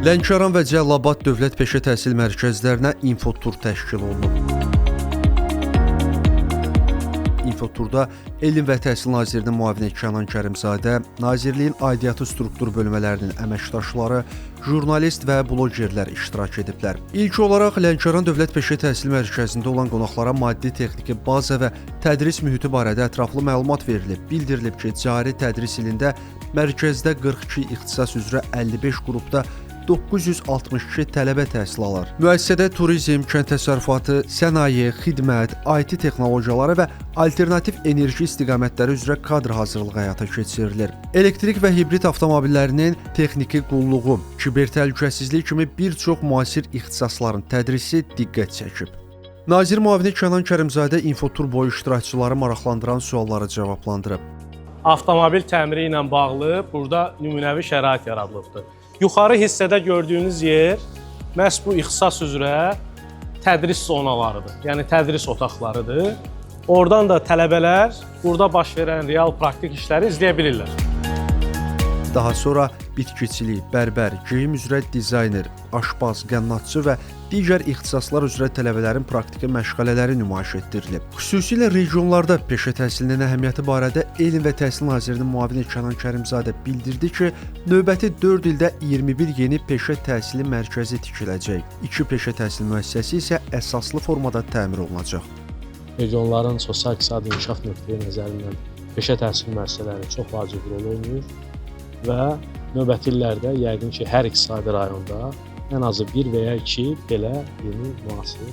Lənkəran və Cəlilabad Dövlət Peşə Təhsil Mərkəzlərinə infotur təşkil olunub. İnfoturda Elm və Təhsil Nazirinin müavini Kənan Kərimzadə, Nazirliyin aidiyyatı struktur bölmələrinin əməkdaşları, jurnalist və blogerlər iştirak ediblər. İlk olaraq Lənkəran Dövlət Peşə Təhsil Mərkəzində olan qonaqlara maddi-texniki baza və tədris mühiti barədə ətraflı məlumat verilib. Bildirilib ki, cari tədris ilində mərkəzdə 42 ixtisas üzrə 55 qrupda 962 tələbə təhsil alır. Müəssisədə turizm, kənd təsərrüfatı, sənaye, xidmət, IT texnologiyaları və alternativ enerji istiqamətləri üzrə kadr hazırlığı həyata keçirilir. Elektrik və hibrid avtomobillərinin texniki qulluğu, kiber təhlükəsizlik kimi bir çox müasir ixtisasların tədrisi diqqət çəkib. Nazir müavini Kənan Kərimzadə infotur boyu iştirakçıları maraqlandıran sualları cavablandırıb. Avtomobil təmiri ilə bağlı burada nümunəvi şərait yaradılıbdır. Yuxarı hissədə gördüyünüz yer məhz bu ixtisas üzrə tədris zonalarıdır. Yəni tədris otaqlarıdır. Oradan da tələbələr burada baş verən real praktik işləri izləyə bilirlər. Daha sonra bitkiçilik, bərbər, geyim üzrə dizayner, aşpaz, qənnatçı və digər ixtisaslar üzrə tələbələrin praktiki məşğələləri nümayiş etdirilib. Xüsusilə regionlarda peşə təhsilinin əhəmiyyəti barədə Elm və Təhsil Nazirinin müavini Kənan Kərimzadə bildirdi ki, növbəti 4 ildə 21 yeni peşə təhsili mərkəzi tikiləcək. 2 peşə təhsil müəssisəsi isə əsaslı formada təmir olunacaq. Regionların sosial-iqtisadi inkişaf nöqteyi nəzərindən peşə təhsil müəssisələri çox vacib rol oynayır və növbəti illərdə yəqin ki, hər iqtisadi rayonda ən azı 1 və ya 2 belə yeni müasir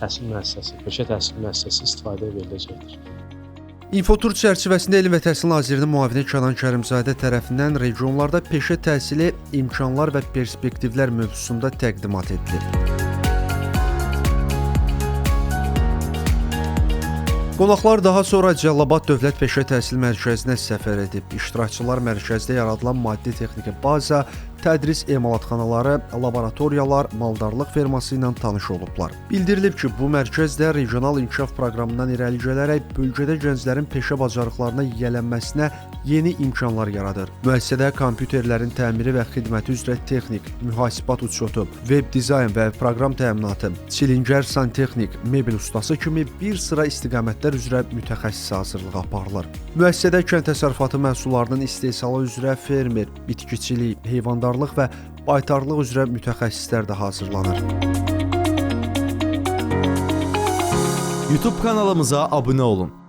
təhsil müəssisəsi, peşə təhsil müəssisəsi istifadəyə veriləcəkdir. İnfotur çərçivəsində Elm və Təhsil Nazirinin müavini Kənan Kərimzadə tərəfindən regionlarda peşə təhsili imkanlar və perspektivlər mövzusunda təqdimat edilib. Qonaqlar daha sonra Cəlilabad Dövlət Peşə Təhsil Mərkəzinə səfər edib. İştirakçılar mərkəzdə yaradılan maddi-texniki baza, tədris emalatxanaları, laboratoriyalar, maldarlıq ferması ilə tanış olublar. Bildirilib ki, bu mərkəz də regional inkişaf proqramından irəli gələrək bölgədə gənclərin peşə bacarıqlarına yiyələnməsinə yeni imkanlar yaradır. Müəssisədə kompüterlərin təmiri və xidməti üzrə texnik, mühasibat uçotu, web dizayn və proqram təminatı, çilingər santexnik, mebel ustası kimi bir sıra istiqamətlər üzrə mütəxəssis hazırlığı aparılır. Müəssisədə kənd təsərrüfatı məhsullarının istehsalı üzrə fermer, bitkiçilik, heyvandarlıq və baytarlıq üzrə mütəxəssislər də hazırlanır. YouTube kanalımıza abunə olun.